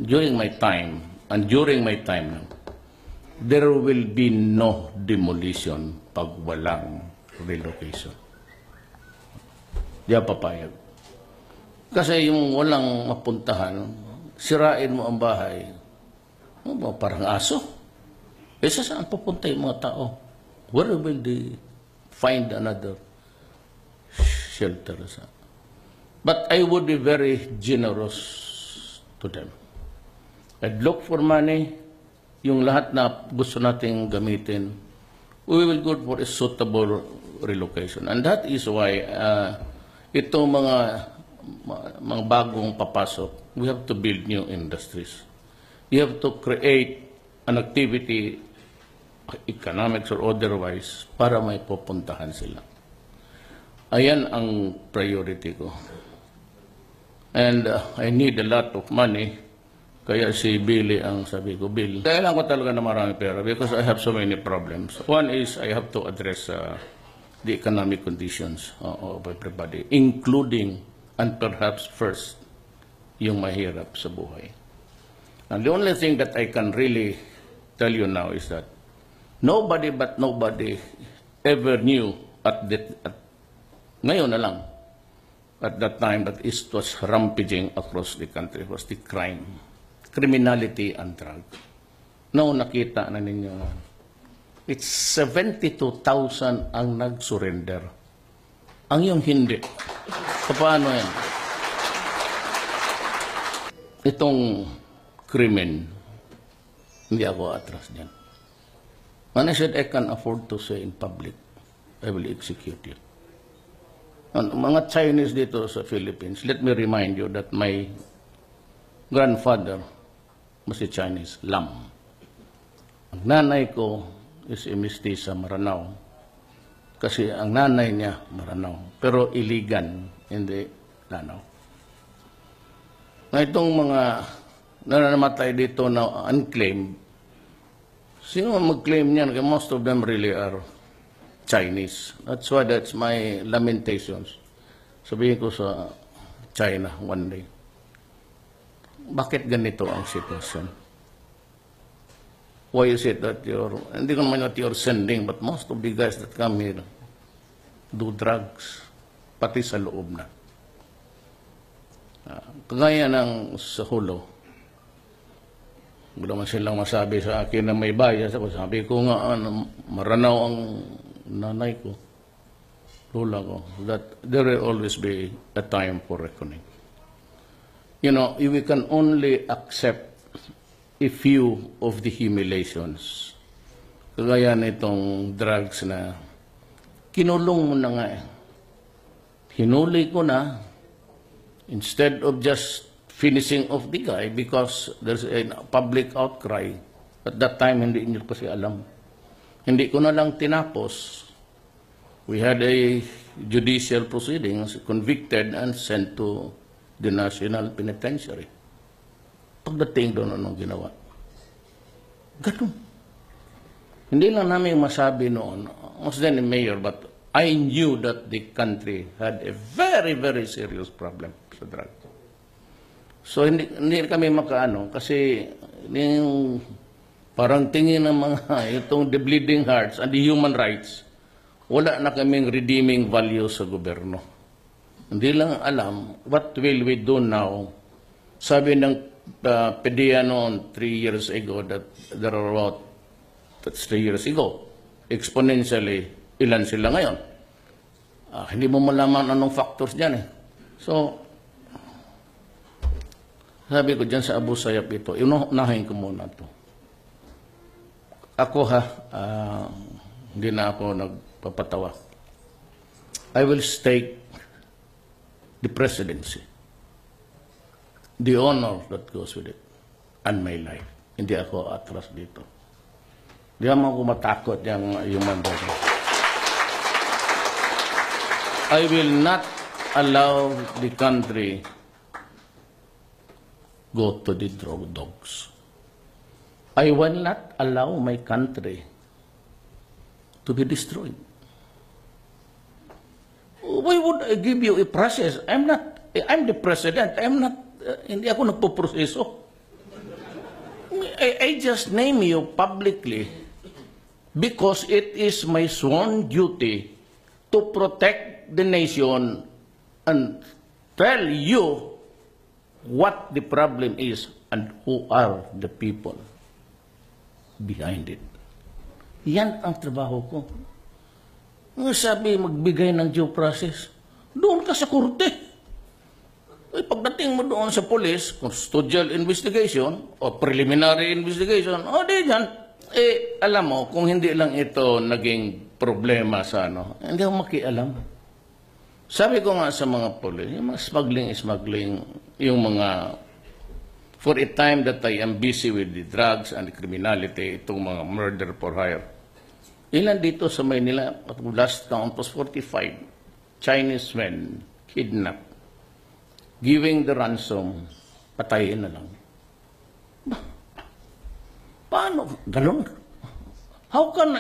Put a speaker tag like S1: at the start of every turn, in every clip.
S1: during my time, and during my time now, there will be no demolition pag walang relocation. Di ako papayag. Kasi yung walang mapuntahan, sirain mo ang bahay, parang aso. Eh, saan pupunta yung mga tao? Where will they find another shelter? But I would be very generous to them. I'd look for money, yung lahat na gusto nating gamitin, we will go for a suitable relocation. And that is why itong mga bagong papasok, we have to build new industries. You have to create an activity, economics or otherwise, para may pupuntahan sila. Ayan ang priority ko. And I need a lot of money. Kaya si Billy ang sabi ko, Bill, kailangan ko talaga na marami pera because I have so many problems. One is I have to address the economic conditions of everybody, including and perhaps first yung mahirap sa buhay. And the only thing that I can really tell you now is that nobody ever knew ngayon na lang, at that time that it was rampaging across the country, was the crime, criminality and drug. No, nakita na ninyo. It's 72,000 ang nag-surrender. Ang yung hindi. Paano yan? Itong krimen, hindi ako atras niyan. When I said I can afford to say in public, I will execute you. Mga Chinese dito sa Philippines, let me remind you that my grandfather was a Chinese, Lam. Ang nanay ko is a mestiza, Maranao. Kasi ang nanay niya, Maranao. Pero Iligan, hindi Lanao. Na itong mga nanamatay dito na unclaimed, sino mag-claim niyan? Most of them really are Chinese. That's why that's my lamentations. Sabihin ko sa China one day, bakit ganito ang sitwasyon? Why is it that hindi ko naman that you're sending, but most of the guys that come here do drugs, pati sa loob na. Kagaya ng sa Hulo, wala man silang masabi sa akin na may bias ako. Sabi ko nga, Maranao ang nanay ko, lola ko, that there will always be a time for reckoning. You know, we can only accept a few of the humiliations. Kagaya nitong drugs na kinulong mo na nga eh. Hinuli ko na, instead of just finishing off the guy because there's a public outcry. At that time, hindi niyo kasi alam. Hindi ko na lang tinapos. We had a judicial proceedings, convicted and sent to the National Penitentiary. Pagdating doon, anong ginawa? Ganun. Hindi lang namin masabi noon, I was then a mayor, but I knew that the country had a very, very serious problem sa drug. So hindi kami makaano kasi yung parang tingin ng mga itong the bleeding hearts and the human rights, wala na kaming redeeming value sa gobyerno. Hindi lang alam, what will we do now? Sabi ng PDEA noon 3 years ago that there are about, that's 3 years ago, exponentially, ilan sila ngayon? Hindi mo malaman anong factors dyan eh. So, sabi ko dyan sa Abu Sayyaf ito, inunahin ko muna ito. Ako hindi na ako nagpapatawa. I will stake the presidency, the honor that goes with it, and my life. Hindi ako atras dito. Hindi naman ako matakot yung human rights. I will not allow the country go to the drug dogs. I will not allow my country to be destroyed. Why would I give you a process? I'm the president. Hindi ako nagpo-proseso. I just name you publicly because it is my sworn duty to protect the nation and tell you what the problem is and who are the people behind it. Yan ang trabaho ko. Nga sabi, magbigay ng due process. Doon ka sa korte. Ay, pagdating mo doon sa police, custodial investigation o preliminary investigation, o di dyan, alam mo, kung hindi lang ito naging problema sa hindi ako makialam. Sabi ko nga sa mga police, yung mga smuggling, yung mga, for a time that I am busy with the drugs and the criminality, itong mga murder for hire. Ilan dito sa Maynila, last count was 45 Chinese men kidnapped. Giving the ransom, patayin na lang. Paano? Galon? How can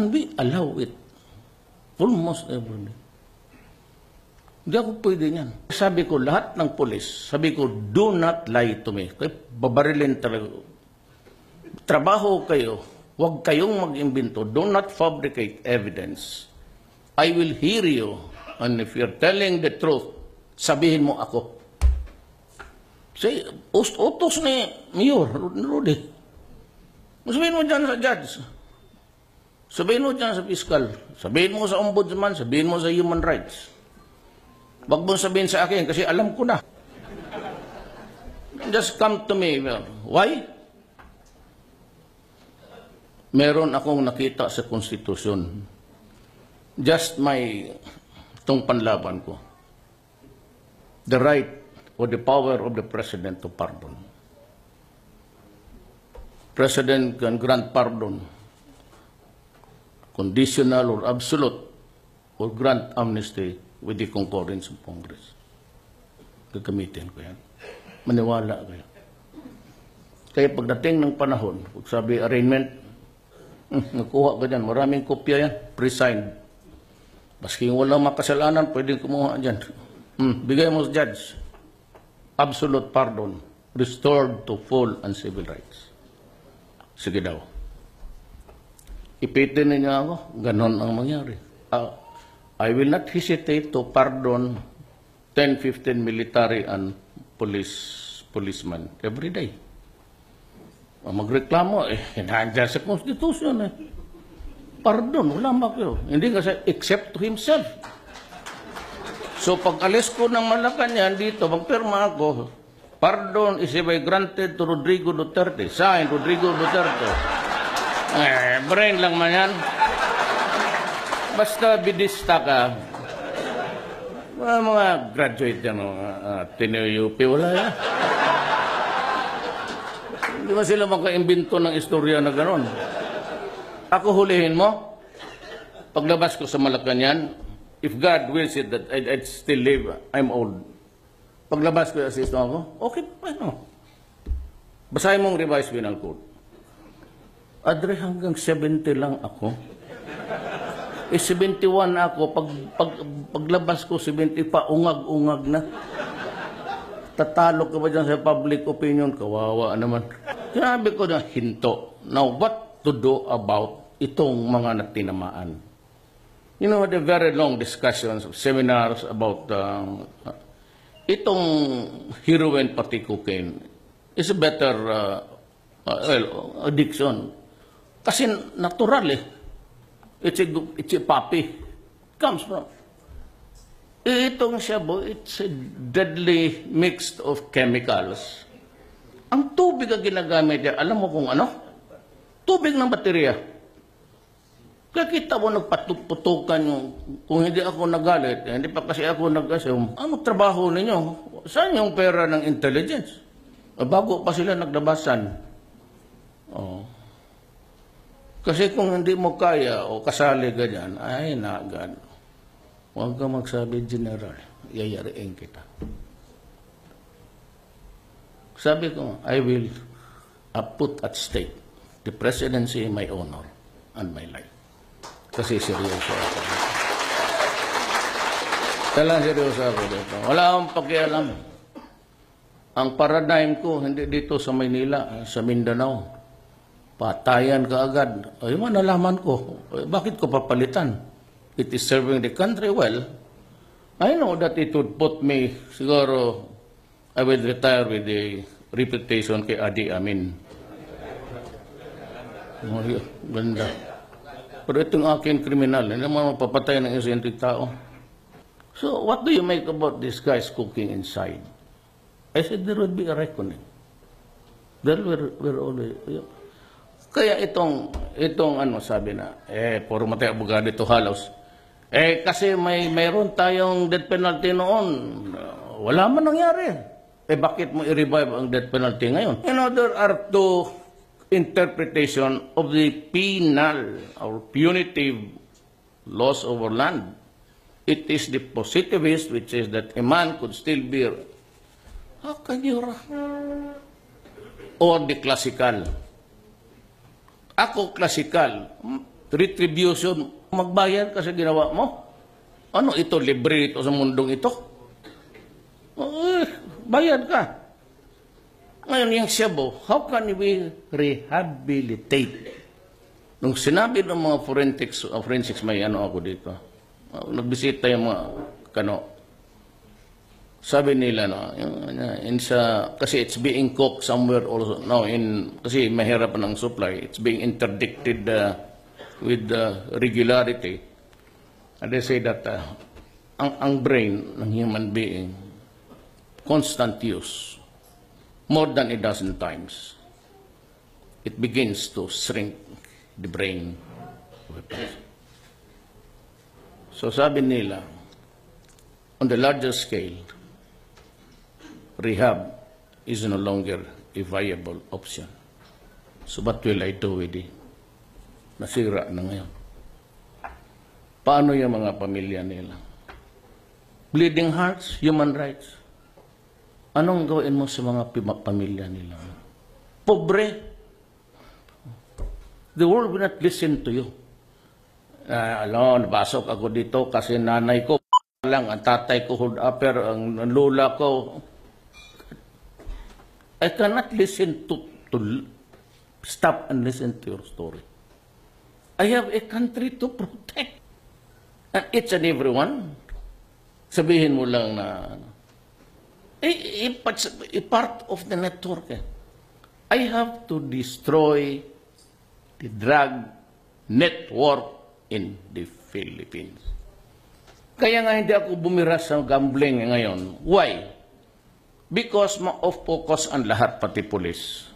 S1: we allow it? Almost every day. Hindi ako pwede niyan. Sabi ko, lahat ng polis, sabi ko, do not lie to me. Kaya babarilin talaga. Trabaho kayo, huwag kayong mag-imbento. Do not fabricate evidence. I will hear you. And if you're telling the truth, sabihin mo ako. Say, utos ni Mayor Rudy. Sabihin mo dyan sa judge. Sabihin mo dyan sa fiscal. Sabihin mo sa ombudsman. Sabihin mo sa human rights. Wag mo sabihin sa akin kasi alam ko na. Just come to me. Why? Meron akong nakita sa konstitusyon. Just itong panlaban ko. The right or the power of the President to pardon. President can grant pardon, conditional or absolute, or grant amnesty with the concurrence of Congress. Gagamitin ko yan. Maniwala kayo. Kaya pagdating ng panahon, pag sabi arraignment, nakuha ka dyan, maraming kopya yan, pre-signed. Maski walang makasalanan, pwedeng kumuha dyan. Bigay mo sa judge. Absolute pardon. Restored to full and civil rights. Sige daw. Ipitin ninyo ako, ganon ang mangyari. I will not hesitate to pardon 10-15 military and policemen every day. Magreklamo, nandiyan sa Constitution Pardon, wala kayo. Hindi kasi except to himself. So pag alis ko ng Malacanang dito, magpirma ako, pardon is hereby granted to Rodrigo Duterte. Sign, Rodrigo Duterte. Brain lang man yan. Basta bidista ka. Mga graduate yan, Tineo-UP, wala yan. Hindi ba sila makaimbento ng istorya na gano'n? Ako hulihin mo, paglabas ko sa Malacanang, if God wills it that I'd still live, I'm old. Paglabas ko, assist ako, okay, paano? Basahin mong revised penal code. Adre, hanggang 70 lang ako. 71 ako, paglabas ko, 70 pa, ungag-ungag na. Tatalo ka ba dyan sa public opinion? Kawawa naman. Sinabi ko na hinto. Now, what to do about itong mga natinamaan? You know, the very long discussions, seminars about itong heroin pati cocaine is a better addiction. Kasi natural It's a puppy. It comes from. Itong shabu, it's a deadly mix of chemicals. Ang tubig ang ginagamit niya, alam mo kung ano? Tubig ng baterya. Kaya kita mo nagpatuputukan yung, kung hindi ako nagalit, hindi pa kasi ako nag-assume, ano trabaho ninyo? Saan yung pera ng intelligence? Bago pa sila naglabasan. Oh. Kasi kung hindi mo kaya o kasali ka dyan, ay nagad. Huwag ka magsabi, General, yayariin kita. Sabi ko, I will put at stake the presidency, my honor, and my life. Kasi seryoso ako. Talagang seryoso ako dito. Wala akong pakialam. Ang paradigm ko, hindi dito sa Maynila, sa Mindanao. Patayan ka agad. Ay, nalaman ko. Bakit ko papalitan? It is serving the country well. I know that it would put me, siguro, I will retire with the reputation kay Adi Amin. Oh, ganda. Pero itong aking kriminal, hindi naman mapapatay ng isang tao. So, what do you make about these guys cooking inside? I said there will be a reckoning. There will always... Kaya itong sabi na, puro matay abogado ito halos. Kasi mayroon tayong death penalty noon. Wala man nangyari. Bakit mo i-revive ang death penalty ngayon? There are two interpretation of the penal or punitive laws over land. It is the positivist, which is that a man could still be... How can you... Or the classical. Ako, classical. Retribution. Magbayad ka sa ginawa mo. Ano ito? Libre ito sa mundong ito? Bayad ka. Ngayon, yung Cebu, how can we rehabilitate? Nung sinabi ng mga forensics, may ako dito. Nagbisita yung mga sabi nila kasi it's being cooked somewhere also now kasi mahirap ng supply, it's being interdicted with regularity, and they say that ang brain ng human being constant use more than a dozen times it begins to shrink the brain. So sabi nila, on the larger scale, rehab is no longer a viable option. So what will I do with it? Nasira na ngayon. Paano yung mga pamilya nila? Bleeding hearts, human rights. Anong gawin mo sa mga pamilya nila? Pobre. The world will not listen to you. Nabasok ako dito kasi nanay ko lang, ang tatay ko hold upper, ang lola ko. I cannot listen to stop and listen to your story. I have a country to protect. And each and every one, sabihin mo lang na, a part of the network. I have to destroy the drug network in the Philippines. Kaya nga hindi ako bumira sa gambling ngayon. Why? Because ma-off focus ang lahat, pati police.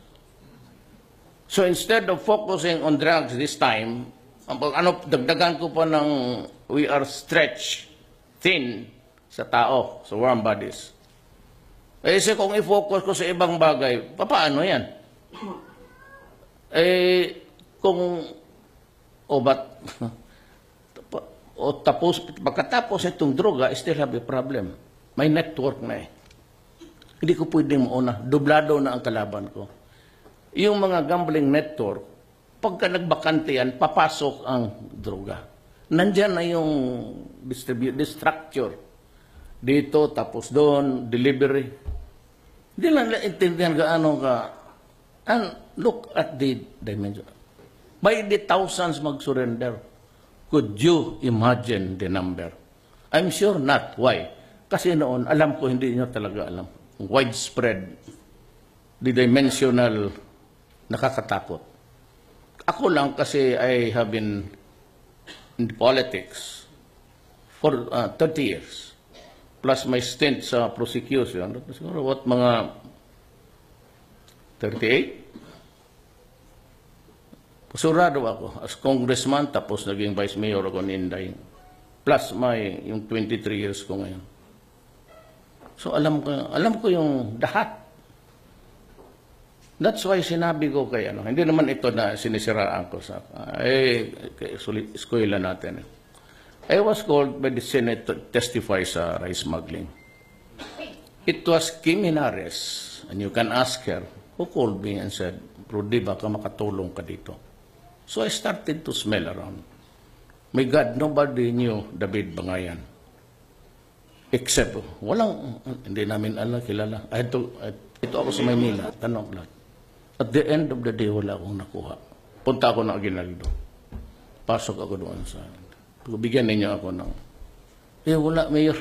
S1: So instead of focusing on drugs this time, dagdagan ko pa ng we are stretched thin sa tao, sa warm bodies. Kasi kung i-focus ko sa ibang bagay, paano yan? Pagkatapos itong droga, I still have a problem. May network na Hindi ko pwedeng mauna. Dublado na ang kalaban ko. Yung mga gambling network, pagka nagbakante yan, papasok ang droga. Nandyan na yung structure. Dito, tapos doon, delivery. Hindi lang naintindihan gaano ka. And look at the dimension. By the thousands mag-surrender. Could you imagine the number? I'm sure not. Why? Kasi noon, alam ko, hindi nyo talaga alam. Widespread, the dimensional, nakakatakot. Ako lang kasi I have been in politics for 30 years. Plus my stint sa prosecution, siguro what, mga 38? Pusurado ako as congressman, tapos naging vice mayor ako ni Inday. Plus yung 23 years ko ngayon. So alam ko yung lahat. That's why sinabi ko kay hindi naman ito na sinisiraan ko sa eskwela natin. I was called by the Senate to testify sa rice smuggling. It was Kim Henares, and you can ask her, who called me and said, Rudy, baka makatulong ka dito. So I started to smell around. My God, nobody knew David Bangayan. Except, hindi namin kilala. I had to Ito ako sa Maynila, tanong lang. At the end of the day, wala akong nakuha. Punta ako ng Aguinaldo. Pasok ako doon sa... Bigyan ninyo ako ng... wala, Mayor.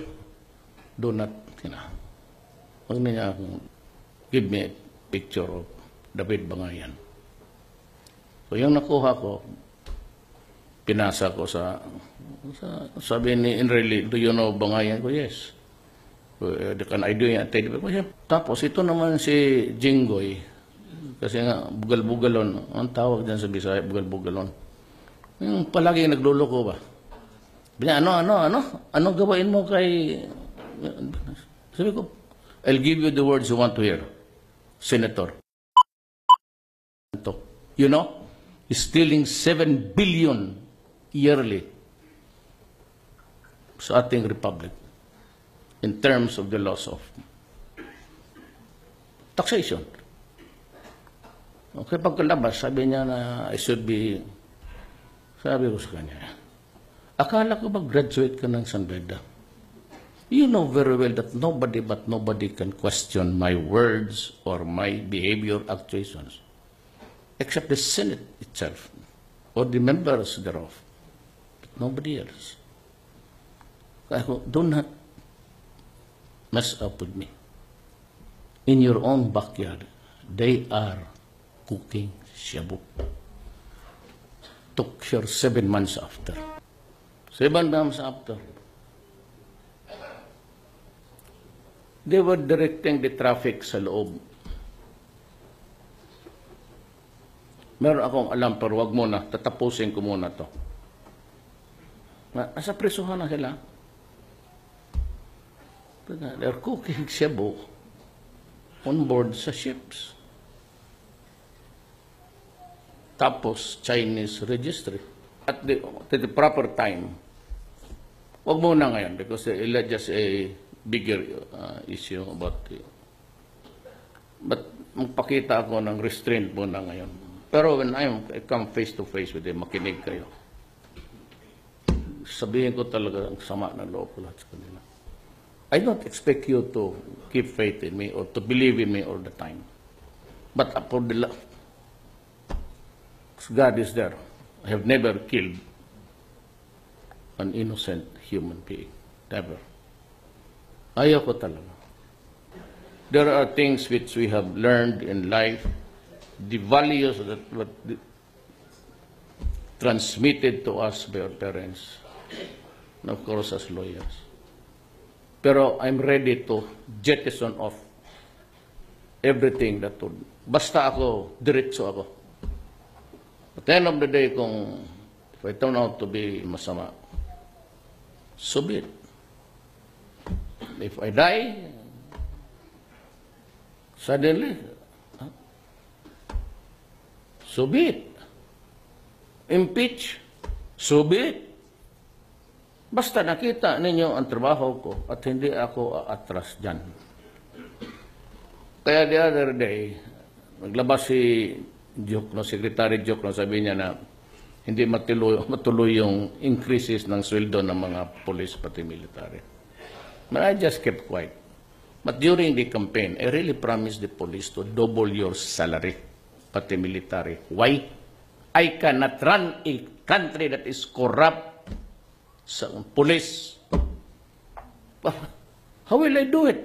S1: Do not, Huwag niya akong... Give me a picture of David Bangayan. So yung nakuha ko, pinasa ko sa sabi ni Enrile, do you know Bangayan ko? Yes. Can I do it? Tapos ito naman si Jinggoy, kasi nga bugal-bugalon, ang tawag dyan sa Bisaya, bugal-bugalon. Yung palagi nagluloko ba? Ano gawain mo kay... Sabi ko, I'll give you the words you want to hear. Senator. You know, he's stealing 7 billion yearly sa ating republic in terms of the loss of taxation. Okay, pagkalabas, sabi niya na I should be, sabi ko sa kanya, akala ko ba graduate ka ng San Beda? You know very well that nobody can question my words or my behavior actuations except the Senate itself or the members thereof. But nobody else. Do not mess up with me. In your own backyard, they are cooking shabu. Took her 7 months after. 7 months after. They were directing the traffic sa loob. Meron akong alam, pero wag muna, tatapusin ko muna to. Nasa presuhan na sila. They're cooking shabu on board sa ships. Tapos, Chinese registry. At the proper time. Wag muna ngayon because it's just a bigger issue about it. But magpakita ako ng restraint muna ngayon. Pero when I come face to face with them, makinig kayo. Sabihin ko talaga ang sama ng loob ko lahat sa kanila. I don't expect you to keep faith in me or to believe in me all the time. But for the love, God is there. I have never killed an innocent human being. Never. Ayaw ko talaga. There are things which we have learned in life, the values that were transmitted to us by our parents, and of course as lawyers. Pero I'm ready to jettison off everything that would... Basta ako, diretso ako. At the end of the day, kung if I turn out to be masama, so be it. If I die, suddenly, so be it. Impeach, so be it. Basta nakita ninyo ang trabaho ko at hindi ako aatras dyan. Kaya the other day, naglabas si Secretary Jokno, sabi niya na hindi matuloy yung increases ng sweldo ng mga police pati military. But I just kept quiet. But during the campaign, I really promised the police to double your salary, pati military. Why? I cannot run a country that is corrupt sa police. How will I do it?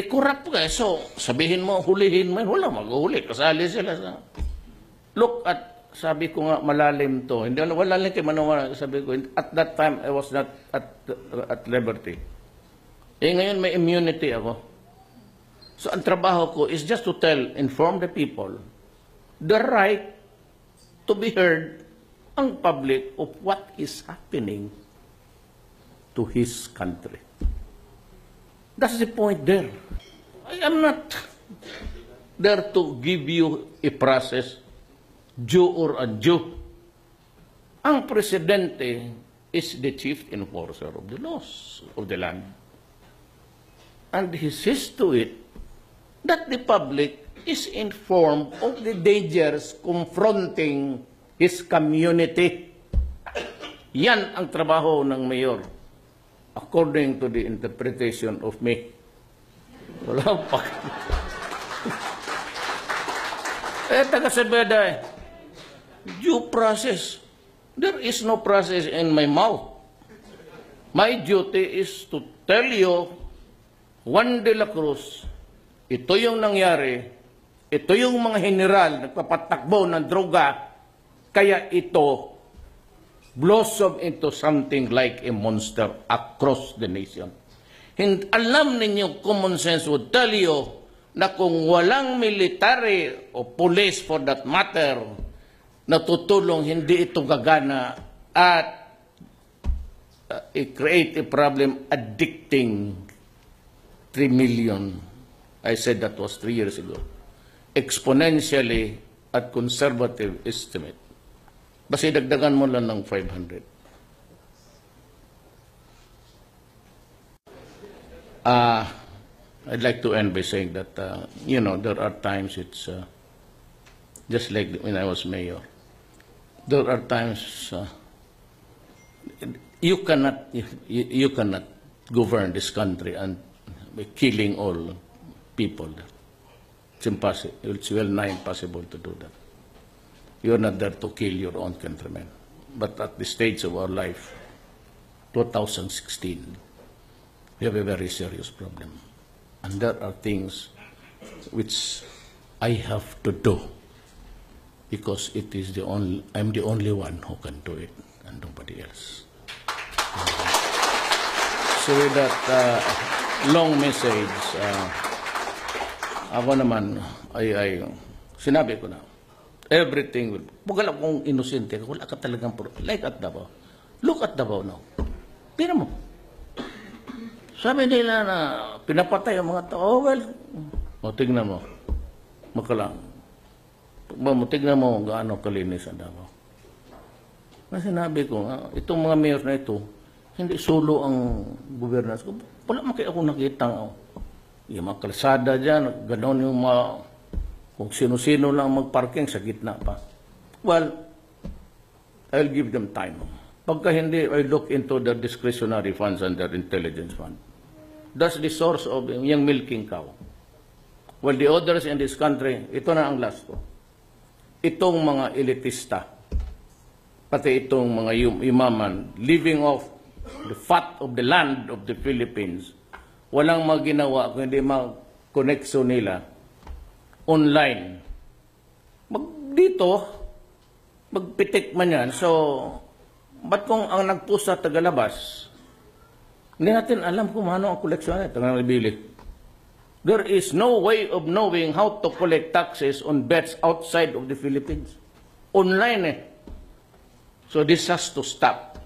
S1: Corrupt ka. So, sabihin mo, hulihin mo. Wala, mag-uhuli. Kasali sila sa... Look at, sabi ko nga, malalim to. Hindi, wala lang kayo manawala. Sabi ko, at that time, I was not at liberty. Ngayon may immunity ako. So, ang trabaho ko is just to inform the people the right to be heard ang public of what is happening to his country. That's the point there. I am not there to give you a process, due or undue. Ang presidente is the chief enforcer of the laws of the land. And he sees to it that the public is informed of the dangers confronting his community. Yan ang trabaho ng mayor, according to the interpretation of me. Wala pa. Taga Sebeda due process. There is no process in my mouth. My duty is to tell you, Juan de la Cruz, ito yung nangyari, ito yung mga general nagpapatakbo ng droga, kaya ito blossom into something like a monster across the nation. Alam ninyo, common sense would tell you na kung walang military o police for that matter na tutulong, hindi ito gagana at create a problem addicting 3 million. I said that was 3 years ago. Exponentially at conservative estimate. Basta dagdagan mo lang ng 500. I'd like to end by saying that, you know, there are times it's just like when I was mayor. There are times you cannot govern this country and by killing all people. It's impossible. It's well nigh impossible to do that. You're not there to kill your own countrymen. But at the stage of our life, 2016, we have a very serious problem. And there are things which I have to do because it is I'm the only one who can do it and nobody else. So with that long message, ako naman ay sinabi ko na, everything will, pag alam kong inosente ka, wala ka talagang, like at Davao. Look at Davao now. Tira mo. Sabi nila na pinapatay ang mga tao. Oh, well, tignan mo. Makalang. Tignan mo gaano kalinis ang Davao. Na sinabi ko, itong mga mayor na ito, hindi solo ang gobyernas ko. Wala maki ako nakita. Yung mga kalsada dyan, gano'n yung mga, kung sino-sino lang magparking sa gitna pa. Well, I'll give them time. Pagka hindi, I look into their discretionary funds and their intelligence fund. That's the source of yung milking cow. Well, the others in this country, ito na ang last ko. Itong mga elitista, pati itong mga imaman, living off the fat of the land of the Philippines, walang maginawa kung hindi mag-connection nila online. Dito, magpitik man yan. So, ba't kung ang nagpost sa tagalabas, hindi natin alam kung ano ang koleksyon na tagalabili. There is no way of knowing how to collect taxes on bets outside of the Philippines. Online eh. So this has to stop.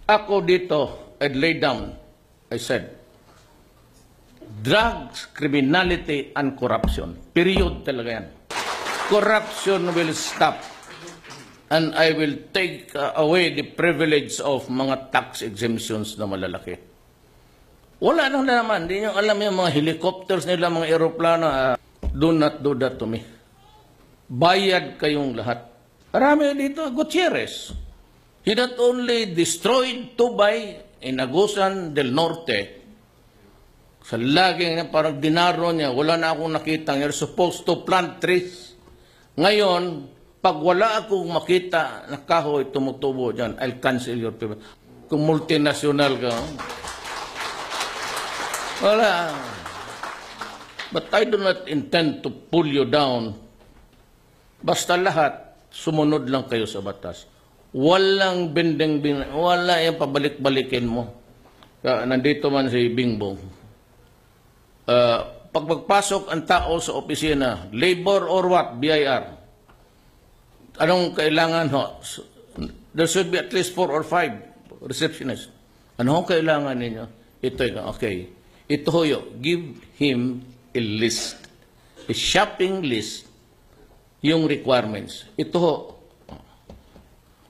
S1: Ako dito, I'd lay down, I said, drugs, criminality, and corruption. Period talaga yan. Corruption will stop. And I will take away the privilege of mga tax exemptions na malalaki. Wala nang naman. Hindi nyo alam yung mga helicopters nila, mga aeroplano. Do not do that to me. Bayad kayong lahat. Marami dito, Gutierrez. He not only destroyed Tubay in Agusan del Norte, sa laging parang dinaro niya, wala na akong nakita. You're supposed to plant trees. Ngayon, pag wala akong makita na kahoy tumutubo dyan, I'll cancel your payment. Kung multinational ka, wala. But I do not intend to pull you down. Basta lahat, sumunod lang kayo sa batas. Walang binding-binding, wala yung pabalik-balikin mo. Nandito man si Bingbong. Pag magpasok ang tao sa opisina, labor or what, BIR, anong kailangan ho? There should be at least 4 or 5 receptionists. Anong kailangan ninyo? Ito, okay. Ito ho, give him a list, a shopping list, yung requirements. Ito ho,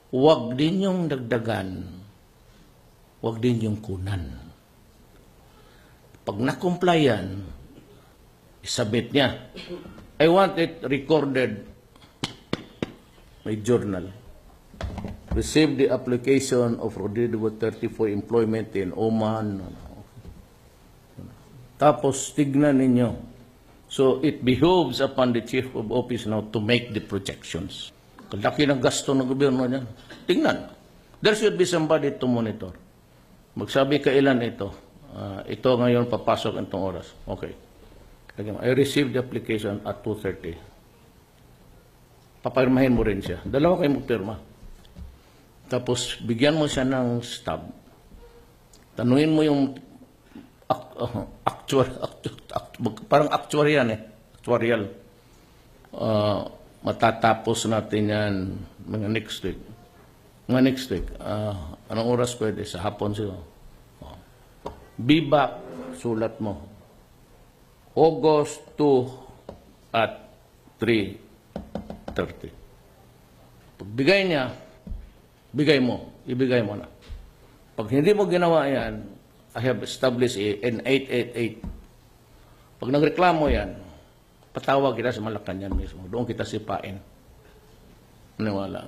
S1: huwag din yung dagdagan, huwag din yung kunan. Pag na-comply yan, isubmit niya. I want it recorded my journal. Received the application of Rodrigo 34 employment in Oman. Tapos tignan ninyo. So it behoves upon the Chief of Office now to make the projections. Kalaki ng gasto ng gobyerno niyan. Tingnan. There should be somebody to monitor. Magsabi kailan ito. Ito ngayon papasok itong oras. Okay. I received the application at 2:30. Papirmahin mo rin siya. Dalawa kayo magpirma. Tapos bigyan mo siya ng stub. Tanungin mo yung parang actuarial actuarial. Matatapos natin yan mga next week. Anong oras pwede? Sa hapon siguro. Be back, sulat mo. August 2 at 3:30. Pagbigay niya, ibigay mo na. Pag hindi mo ginawa yan, I have established an 888. Pag nagreklamo yan, patawag kita sa Malacanang mismo. Doon kita sipain. Maniwala.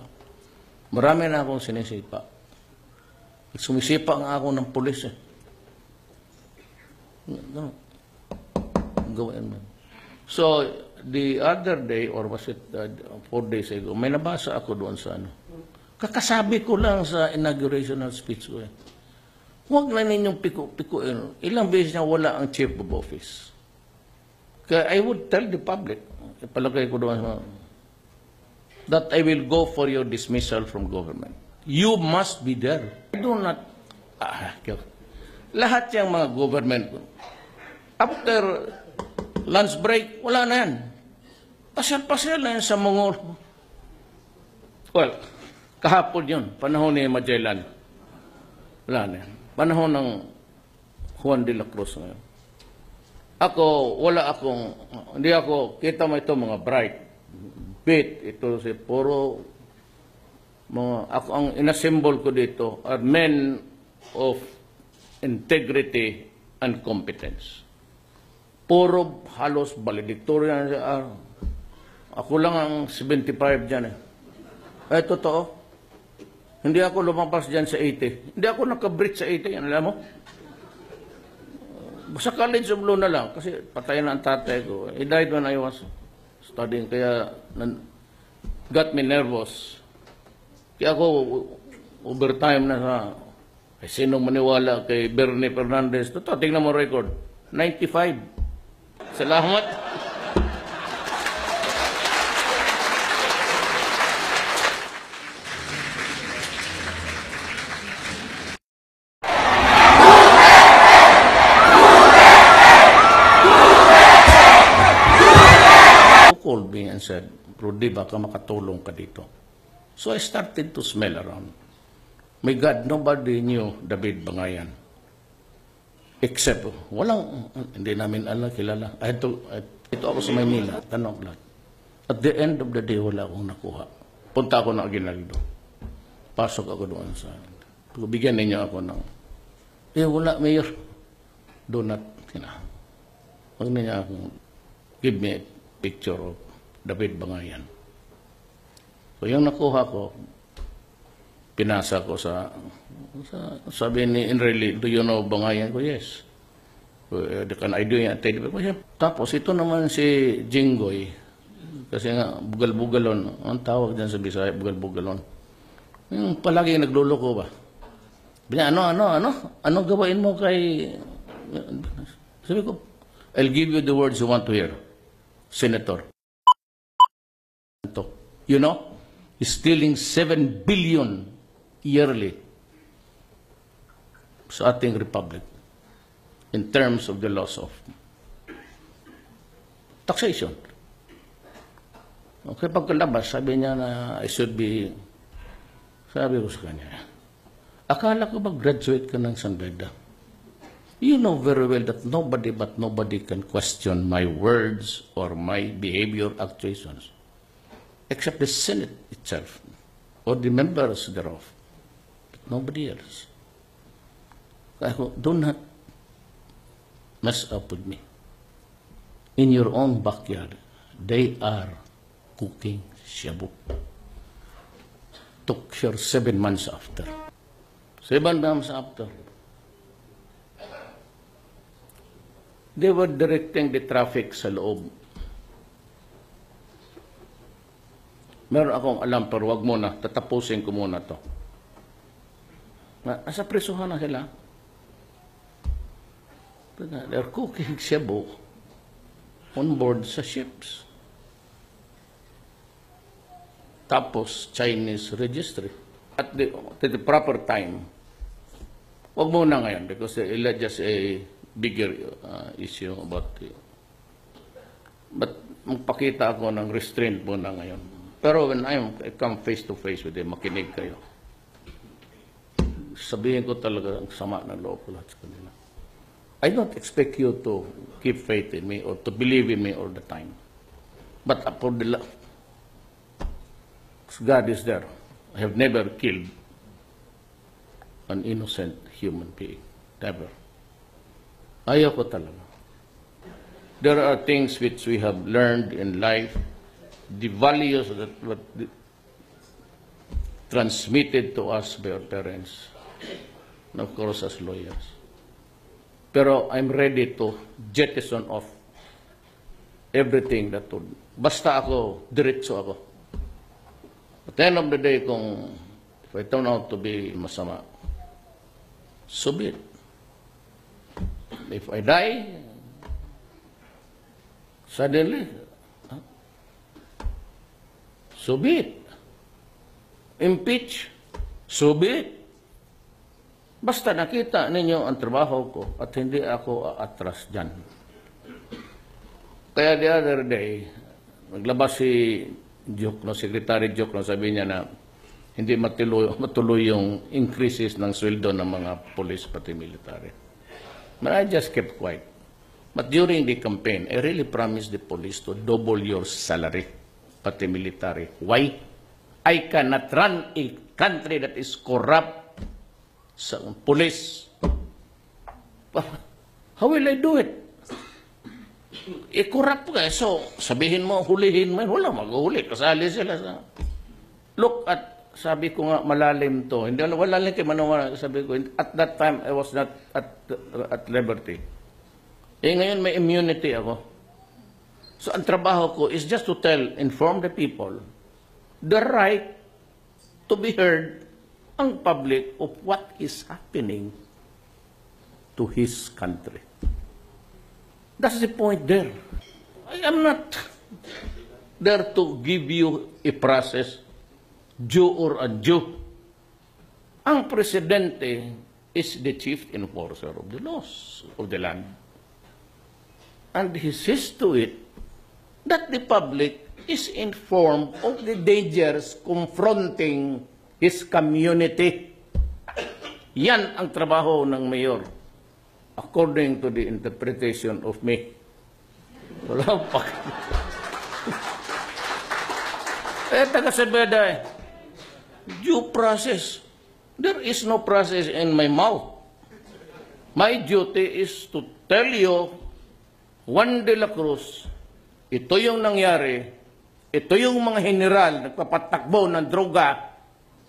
S1: Marami na akong sinisipa. Sumisipa nga ako ng pulis eh. Gawin mo. So, the other day, or was it 4 days ago, may nabasa ako doon sa ano. Kakasabi ko lang sa inaugurational speech ko eh. Huwag na ninyong piku-pikuin. Ilang beses na wala ang Chief of Office. Kaya I would tell the public, ipalagay ko doon that I will go for your dismissal from government. You must be there. I do not... lahat yung mga government, after lunch break, wala na yan. Pasyal-pasyal na yan sa Mongol. Well, kahapon yun, panahon ni Magellan. Wala na yan. Panahon ng Juan de la Cruz ngayon. Hindi ako, kita mo ito mga bright. Ito si puro ako ang inasymbol ko dito are men of integrity and competence. Puro halos valedictorian. Ako lang ang 75 dyan eh. Totoo. Hindi ako lumampas dyan sa 80. Hindi ako nakabreach sa 80. Yan, alam mo? Sa College of Law na lang. Kasi patay na ang tatay ko. He died when I was studying. Kaya got me nervous. Kaya ako overtime na sa sinong maniwala kay Bernie Fernandez. Totoo, tingnan mo record. 95. Salamat. Called me and said, Rudy, baka makatulong ka dito. So I started to smell around. My God, nobody knew David Bangayan. Except, hindi namin kilala. Ito ako sa Maynila, tanong lang. At the end of the day, wala akong nakuha. Punta ako ng Aguinaldo. Pasok ako doon sa... Bigyan ninyo ako ng... wala, Mayor. Do not, huwag niya akong... Give me a picture of David Bangayan. So yung nakuha ko, pinasa ko sabi ni Enreli, do you know Bangayan ko? Yes. Can I do it? Tapos ito naman si Jinggoy, kasi nga bugal-bugalon, ang tawag dyan sa Bisaya, bugal-bugalon. Yung palagi nagluloko ba? Ano gawain mo kay... Sabi ko, I'll give you the words you want to hear. Senator. You know, he's stealing 7 billion yearly sa ating republic in terms of the loss of taxation. Okay, pagkalabas, sabi niya na sabi ko sa kanya, akala ko ba graduate ka ng San Beda? You know very well that nobody can question my words or my behavior actuations, except the Senate itself or the members thereof, but nobody else. Do not mess up with me. In your own backyard, they are cooking shabu. Took her 7 months after. 7 months after. They were directing the traffic sa loob. Meron akong alam, pero wag muna, tatapusin ko muna to. Nasa presuhan na sila. They're cooking shabu on board sa ships. Tapos, Chinese registry. At the proper time. Wag muna ngayon because it's just a bigger issue about it. But magpakita ako ng restraint muna ngayon. Pero when I come face to face with them, makinig kayo. Sabihin ko talaga ang sama ng loob ko lahat sa kanila. I don't expect you to keep faith in me or to believe in me all the time. But for the love, God is there. I have never killed an innocent human being. Never. Ayaw ko talaga. There are things which we have learned in life, the values that were transmitted to us by our parents, and of course as lawyers. Pero I'm ready to jettison off everything that would. Basta ako, diretso ako. At the end of the day, if I turn out to be masama, so be it. If I die, suddenly, so be it. Impeach, so be it. Basta nakita ninyo ang trabaho ko at hindi ako aatras dyan. Kaya the other day, naglabas si Secretary Jokno, sabi niya na hindi matuloy yung increases ng sweldo ng mga police pati military. But I just kept quiet. But during the campaign, I really promised the police to double your salary, pati military. Why? I cannot run a country that is corrupt sa police. How will I do it? Corrupt ka. So, sabihin mo, hulihin mo. Wala, mag-uhuli. Kasali sila sa... Look at, sabi ko nga, malalim to. Hindi, wala lang kayo manawala. Sabi ko, at that time, I was not at liberty. Ngayon may immunity ako. So, ang trabaho ko is just to inform the people the right to be heard ang public of what is happening to his country. That's the point there. I am not there to give you a process, due or undue. Ang presidente is the chief enforcer of the laws of the land. And he sees to it that the public is informed of the dangers confronting his community. Yan ang trabaho ng mayor, according to the interpretation of me. Wala pa. Taga-Sebeda, due process. There is no process in my mouth. My duty is to tell you, Juan de la Cruz, ito yung nangyari, ito yung mga general nagpapatakbo ng droga,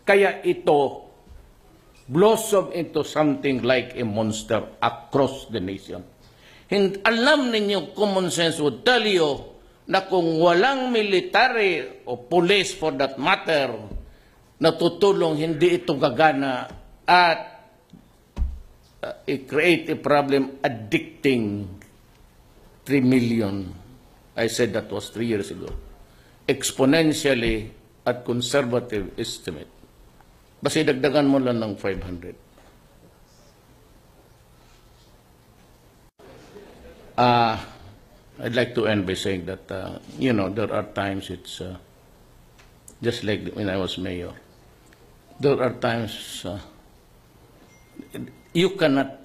S1: kaya ito blossom into something like a monster across the nation. Alam ninyo, common sense would tell you na kung walang military o police for that matter na tutulong, hindi ito gagana at create a problem addicting 3 million. I said that was 3 years ago. Exponentially at conservative estimate. Basta dagdagan mo lang ng 500. I'd like to end by saying that, there are times it's just like when I was mayor. There are times you cannot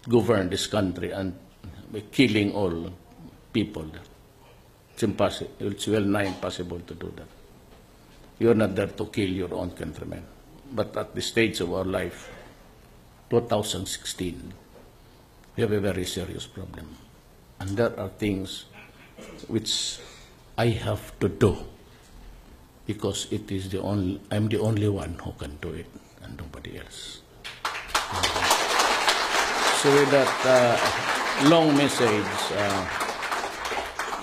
S1: govern this country and by killing all people. It's impossible. It's well nigh impossible to do that. You're not there to kill your own countrymen. But at the stage of our life, 2016, we have a very serious problem. And there are things which I have to do because I'm the only one who can do it and nobody else. So with that, long message.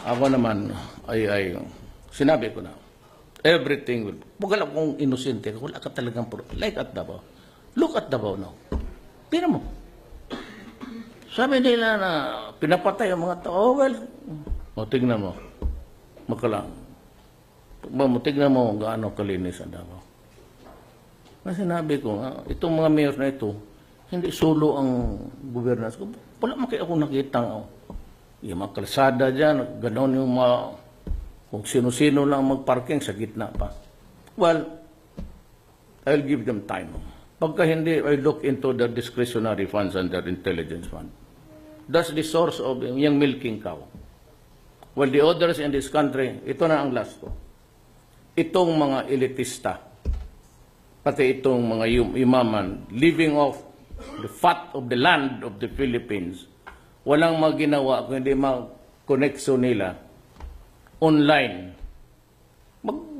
S1: Ako naman ay sinabi ko na, everything will, wala kong inosente, wala ka talagang, like at Davao. Look at Davao now. Tingnan mo. Sabi nila na pinapatay ang mga tao. Oh, well, tignan mo. Makalang. Tignan mo gaano kalinis ang Davao. Kasi sinabi ko, itong mga mayor na ito, hindi solo ang governance ko. Wala man kayo akong nakita. Yung mga kalsada dyan, gano'n yung mga, kung sino-sino lang magparking sa gitna pa. Well, I'll give them time. Pagka hindi, I look into the discretionary funds and their intelligence fund. That's the source of yung milking cow. Well, the others in this country, ito na ang last ko. Itong mga elitista, pati itong mga imaman, living off the fat of the land of the Philippines, walang maginawa kung hindi mag-connection nila online.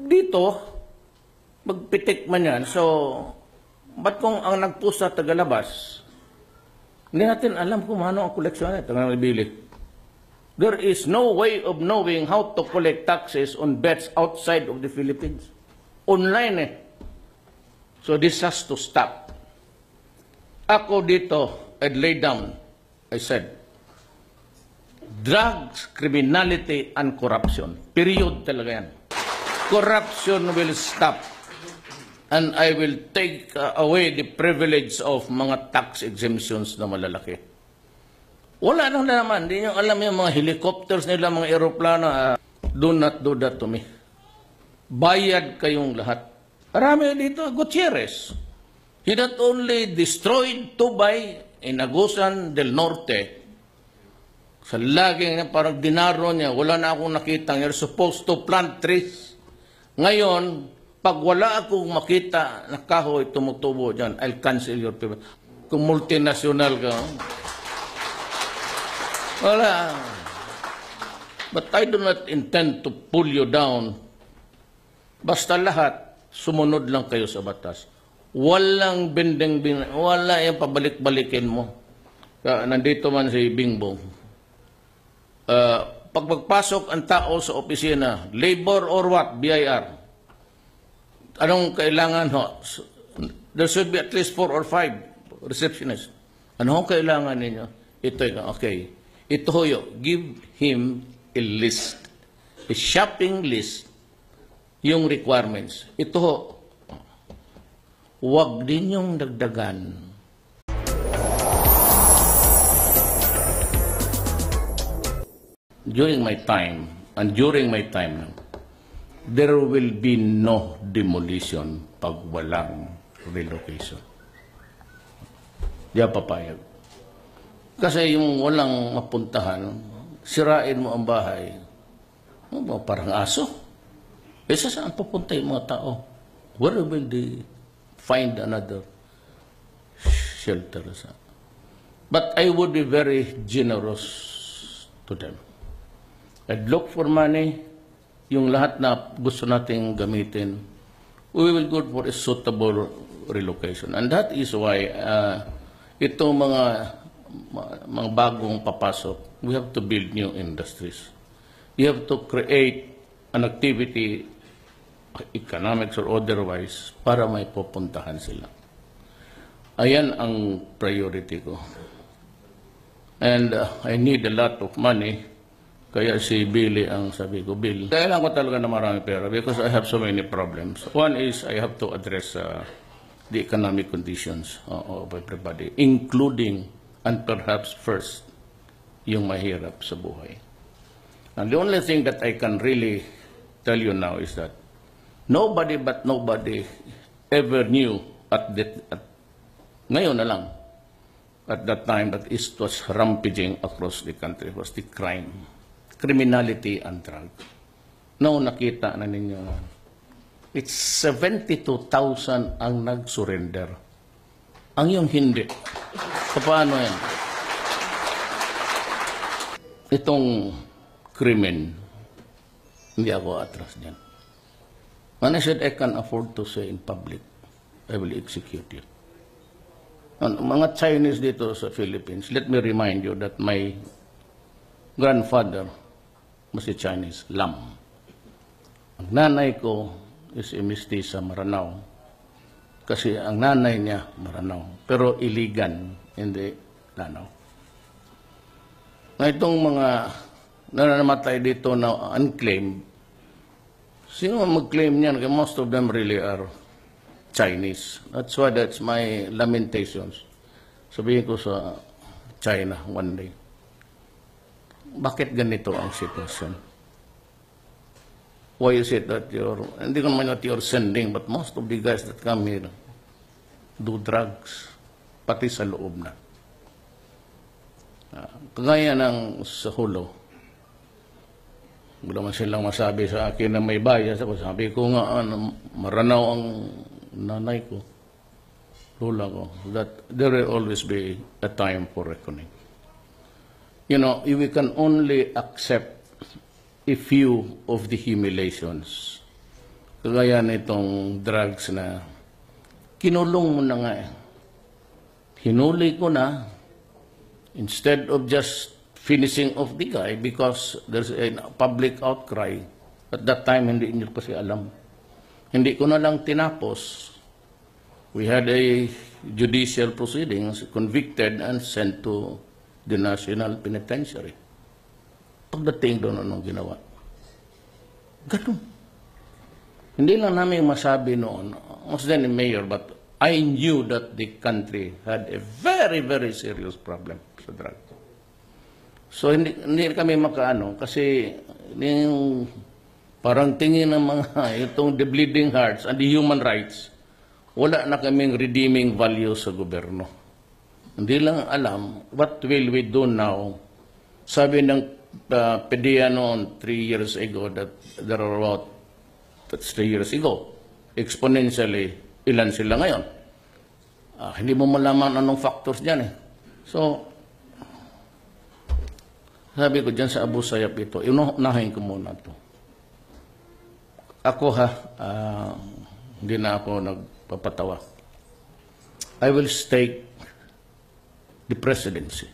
S1: Dito, magpitik man yan. So, ba't kung ang nagpost sa tagalabas, hindi natin alam kung ano ang koleksyon nito, There is no way of knowing how to collect taxes on bets outside of the Philippines. Online eh. So this has to stop. Ako dito, I'd lay down, I said, drugs, criminality, and corruption. Period talaga yan. Corruption will stop. And I will take away the privilege of mga tax exemptions na malalaki. Wala nang naman. Hindi nyo alam yung mga helicopters nila, mga aeroplano. Do not do that to me. Bayad kayong lahat. Marami dito, Gutierrez. He not only destroyed Tubay in Agusan del Norte, sa laging parang dinaro niya, wala na akong nakita. You're supposed to plant trees. Ngayon, pag wala akong makita na kahoy tumutubo dyan, I'll cancel your payment. Kung multinational ka, wala. But I do not intend to pull you down. Basta lahat, sumunod lang kayo sa batas. Walang binding, wala yung pabalik-balikin mo. Nandito man si Bingbong. Pag magpasok ang tao sa opisina, labor or what, BIR, anong kailangan ho? There should be at least 4 or 5 receptionists. Anong kailangan ninyo? Ito, okay. Ito ho, give him a list, a shopping list, yung requirements. Ito ho, huwag din yung dagdagan. During my time, and during my time now, there will be no demolition pag walang relocation. Di papayag. Kasi yung walang mapuntahan, sirain mo ang bahay, parang aso. Saan pupunta yung mga tao? Where will they find another shelter? But I would be very generous to them. I'd look for money, yung lahat na gusto nating gamitin, we will go for a suitable relocation. And that is why itong mga bagong papasok, we have to build new industries. You have to create an activity, economics or otherwise, para may pupuntahan sila. Ayan ang priority ko. And I need a lot of money. Kaya si Billy ang sabi ko, Bill, kailangan ko talaga na marami pera because I have so many problems. One is I have to address the economic conditions of everybody, including and perhaps first, yung mahirap sa buhay. And the only thing that I can really tell you now is that nobody but nobody ever knew ngayon na lang, at that time that it was rampaging across the country, was the crime, criminality and drug. No, nakita na ninyo. It's 72,000 ang nag-surrender. Ang yung hindi. Paano yan? Itong krimen, hindi ako atras niyan. When I said I can afford to say in public, I will execute you. Mga Chinese dito sa Philippines, let me remind you that my grandfather was a Chinese, Lam. Ang nanay ko is a mestiza Maranao. Kasi ang nanay niya Maranao, pero Iligan, hindi Lanao. Na itong mga nananamatay dito na unclaimed, sino mag-claim niyan? Most of them really are Chinese. That's why that's my lamentations. Sabihin ko sa China one day, bakit ganito ang sitwasyon? Why is it that hindi ko naman that you're sending, but most of the guys that come here do drugs, pati sa loob na. Kagaya ng sa Hulo, wala man silang masabi sa akin na may bias ako. Sabi ko nga, Maranao ang nanay ko, lola ko, that there will always be a time for reckoning. You know, we can only accept a few of the humiliations. Kagaya nitong drugs na kinulong mo na nga eh. Hinuli ko na, instead of just finishing off the guy because there's a public outcry. At that time, hindi niyo kasi alam. Hindi ko na lang tinapos. We had a judicial proceedings, convicted and sent to the National Penitentiary. Pagdating doon, anong ginawa? Ganun. Hindi lang namin masabi noon, I was then a mayor, but I knew that the country had a very, very serious problem sa drug. So hindi kami makaano kasi yung parang tingin ng mga itong the bleeding hearts and the human rights, wala na kaming redeeming value sa gobyerno. Hindi lang alam, what will we do now? Sabi ng PDEA noon 3 years ago that there are about, that's 3 years ago, exponentially, ilan sila ngayon? Hindi mo malaman anong factors dyan eh. So, sabi ko dyan sa Abu Sayyaf ito, inunahin ko muna ito. Ako hindi na ako nagpapatawa. I will stake the presidency,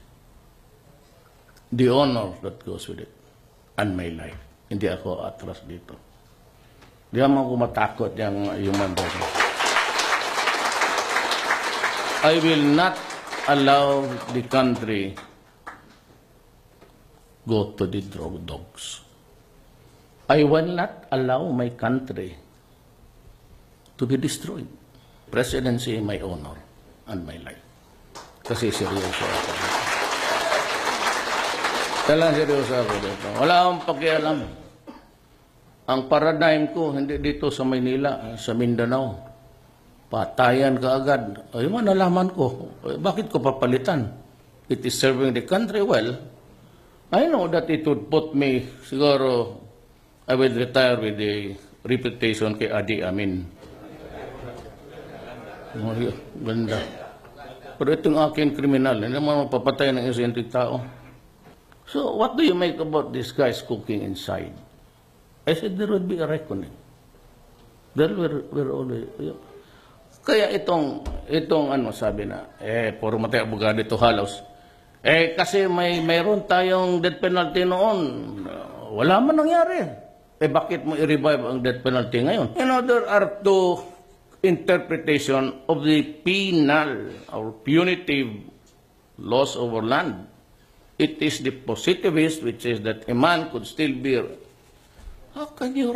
S1: the honor that goes with it, and my life. Hindi ako atras dito. Di naman ako matakot yung human rights. I will not allow the country go to the drug dogs. I will not allow my country to be destroyed. Presidency, my honor, and my life. Kasi seryoso ako. Talagang seryoso ako dito. Wala akong pakialam. Ang paradigm ko, hindi dito sa Maynila, sa Mindanao. Patayan ka agad. Ay, nalaman ko. Bakit ko papalitan? It is serving the country well. I know that it would put me, siguro, I will retire with a reputation kay Adi Amin. Ganda. Pero itong akin kriminal, hindi naman mapapatay ng isang tao. So, what do you make about these guys cooking inside? I said there would be a reckoning. There were always... Kaya itong sabi na, puro matay abogado ito halos. Kasi mayroon tayong death penalty noon. Wala man nangyari. Bakit mo i-revive ang death penalty ngayon? There are two interpretation of the penal or punitive laws over land. It is the positivist, which is that a man could still be... How can you...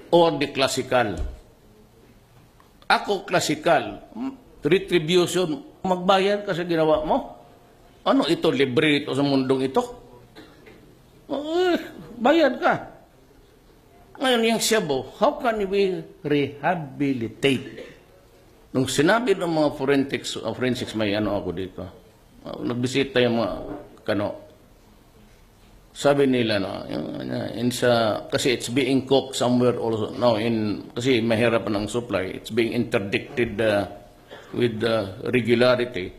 S1: Or the classical. Ako, classical. Retribution. Magbayad kasi ginawa mo. Ano ito? Libre ito sa mundong ito? Bayad ka. Ngayon yung Cebu, how can we rehabilitate? Nung sinabi ng mga forensics, may ako dito. Nagbisita yung mga sabi nila, kasi it's being cooked somewhere also. No, kasi mahirap ng supply. It's being interdicted with regularity.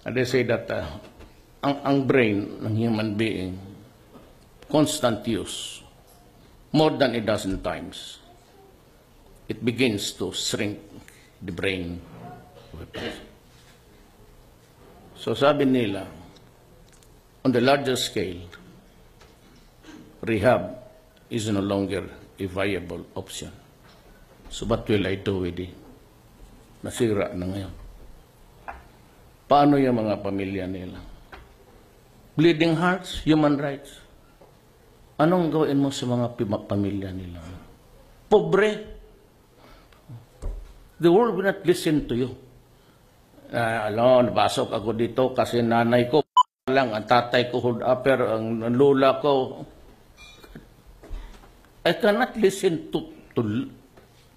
S1: And they say that ang brain ng human being, constant use, more than a dozen times, it begins to shrink the brain weapons. So sabi nila, on the larger scale, rehab is no longer a viable option. So what will I do with it? Nasira na ngayon. Paano yung mga pamilya nila? Bleeding hearts, human rights. Anong gawin mo sa mga pamilya nila? Pobre. The world will not listen to you. Nabasok ako dito kasi nanay ko lang, ang tatay ko hood upper, ang lola ko. I cannot listen to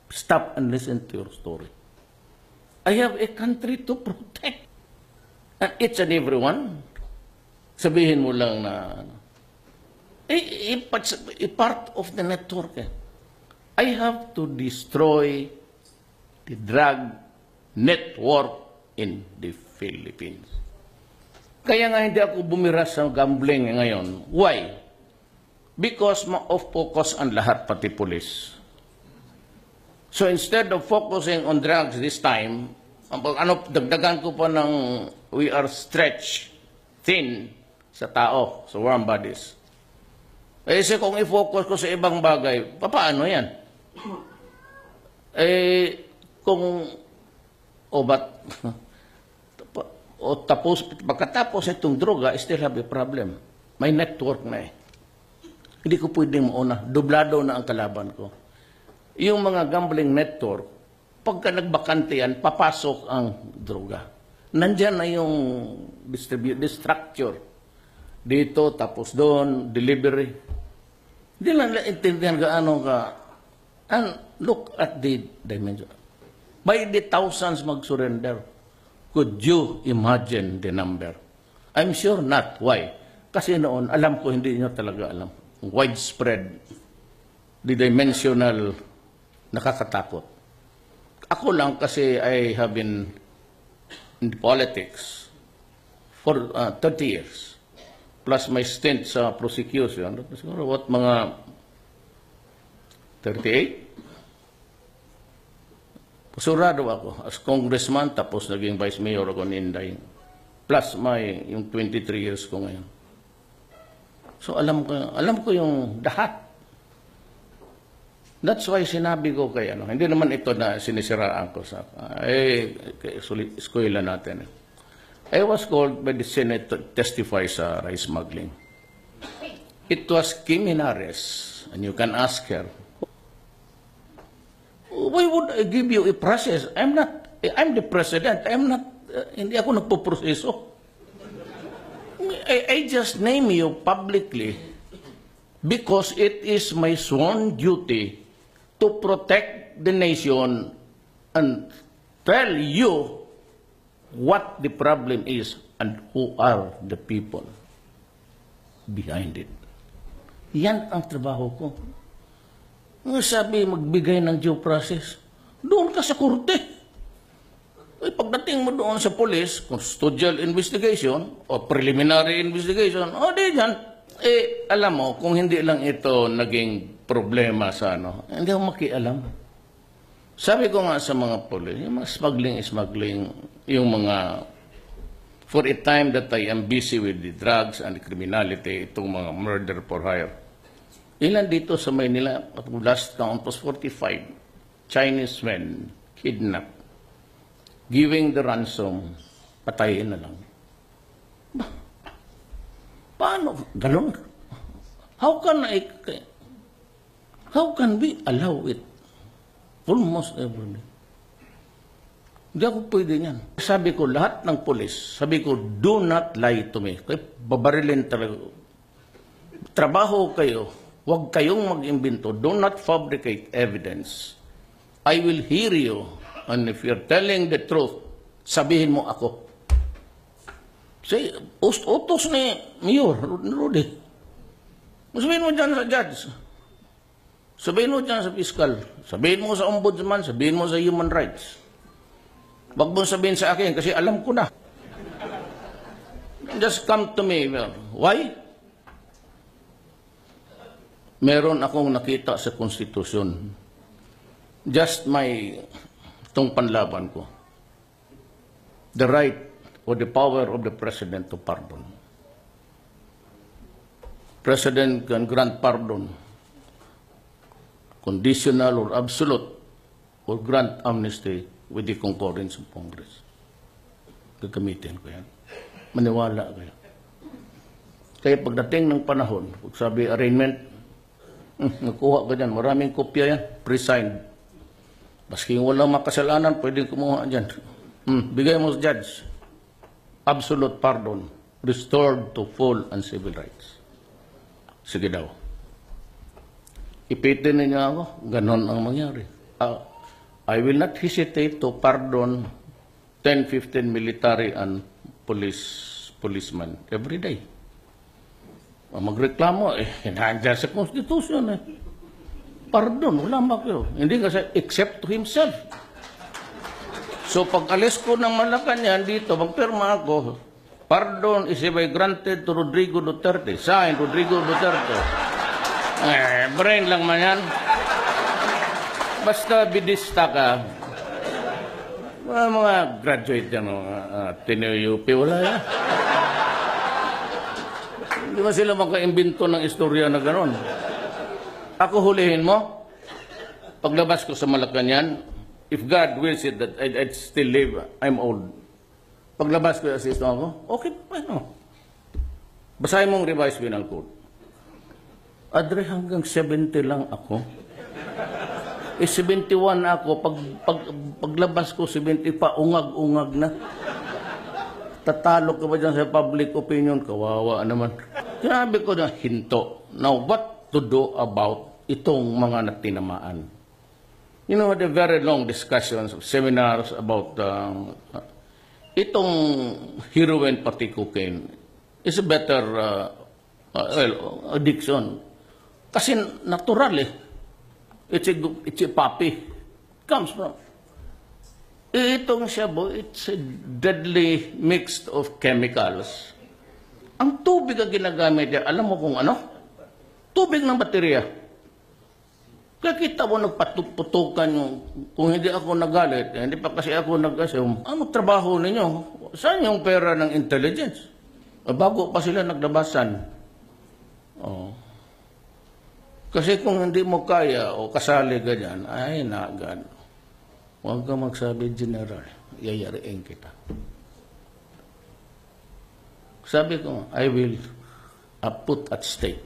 S1: stop and listen to your story. I have a country to protect. And each and every one, sabihin mo lang na, a part of the network. I have to destroy the drug network in the Philippines. Kaya nga hindi ako bumira sa gambling ngayon. Why? Because ma-off-focus ang lahat, pati police. So instead of focusing on drugs this time, dagdagan ko pa ng we are stretched thin sa tao, sa warm bodies. Kasi kung i-focus ko sa ibang bagay, paano yan? Pagkatapos itong droga, I still have a problem. May network na eh. Hindi ko pwedeng mauna. Dublado na ang kalaban ko. Yung mga gambling network, pagka nagbakante yan, papasok ang droga. Nandyan na yung structure. Dito, tapos doon, delivery. Hindi lang intindihan gaano ka. And look at the dimension. By the thousands mag-surrender. Could you imagine the number? I'm sure not. Why? Kasi noon, alam ko, hindi nyo talaga alam. Widespread, the dimensional, nakakatakot. Ako lang kasi I have been in politics for 30 years. Plus my stint sa prosecution. Siguro what, mga 38? Pasurado ako as congressman, tapos naging vice mayor ako ni Inday. Plus yung 23 years ko ngayon. So alam ko yung lahat. That's why sinabi ko kay hindi naman ito na sinisiraan ko sa eskwela natin. I was called by the Senate to testify sa rice smuggling. It was Kim Henares, and you can ask her, why would I give you a process? I'm the president. Hindi ako nagpo-proseso. I just name you publicly because it is my sworn duty to protect the nation and tell you what the problem is and who are the people behind it. Yan ang trabaho ko. Sabi, magbigay ng due process. Doon ka sa korte. Pagdating mo doon sa police, custodial investigation o preliminary investigation, di dyan. Alam mo, kung hindi lang ito naging problema sa hindi ako makialam. Sabi ko nga sa mga police, yung mga smuggling, yung mga, for a time that I am busy with the drugs and the criminality, itong mga murder for hire. Ilan dito sa Maynila, last count was 45 Chinese men kidnapped. Giving the ransom, patayin na lang. Paano? Galon? How can we allow it? Almost every day. Hindi ako pwede niyan. Sabi ko, lahat ng polis, sabi ko, do not lie to me. Kaya babarilin talaga. Trabaho kayo. Huwag kayong mag-imbento. Do not fabricate evidence. I will hear you. And if you're telling the truth, sabihin mo ako. Say, utos ni Mayor Rudy. Sabihin mo dyan sa judge. Sabihin mo dyan sa fiscal. Sabihin mo sa ombudsman. Sabihin mo sa human rights. Wag mo sabihin sa akin kasi alam ko na. Just come to me. Why? Meron akong nakita sa konstitusyon. Just itong panlaban ko. the right or the power of the President to pardon. President can grant pardon, conditional or absolute, or grant amnesty with the concurrence of Congress. Gagamitin ko yan. Maniwala kayo. Kaya pagdating ng panahon, pag sabi arraignment, nakuha ka dyan, maraming kopya yan, pre-signed. Maski walang makasalanan, pwedeng kumuha dyan. Bigay mo sa judge. Absolute pardon, restored to full and civil rights. Sige daw. Ipitin ninyo ako, ganon ang mangyari. I will not hesitate to pardon 10-15 military and policemen every day. Magreklamo, nandiyan sa Constitution. Pardon, wala kayo. Hindi kasi except to himself. So pag alis ko ng Malacanang dito, magpirma ako, pardon is hereby granted to Rodrigo Duterte. Signed, Rodrigo Duterte. Brain lang man yan. Basta bidista ka, mga graduate yan, Tineo-UP, wala yan. Hindi ba sila makaimbento ng istorya na gano'n? Ako hulihin mo, paglabas ko sa Malacanang, if God wills it that I'd still live, I'm old. Paglabas ko, assist ako, okay, ano? Basahin mong revised penal code. Adre, hanggang 70 lang ako. 71 ako, paglabas ko, 70 pa, ungag-ungag na. Tatalo ka ba dyan sa public opinion? Kawawa naman. Sinabi ko na hinto. Now, what to do about itong mga natinamaan? You know, the very long discussions, seminars about itong heroin pati cocaine is a better addiction. Kasi natural eh. It's a puppy. It comes from. Itong shabu, it's a deadly mix of chemicals. Ang tubig ang ginagamit niya, alam mo kung ano? Tubig ng baterya. Kaya kita mo nagpatuputukan yung, kung hindi ako nagalit, hindi pa kasi ako nag-assume, ano trabaho ninyo? Saan yung pera ng intelligence? Bago pa sila naglabasan. Oh. Kasi kung hindi mo kaya o kasali ganyan, ay nagan. Huwag ka magsabi, General, yayariin kita. Sabi ko, I will put at stake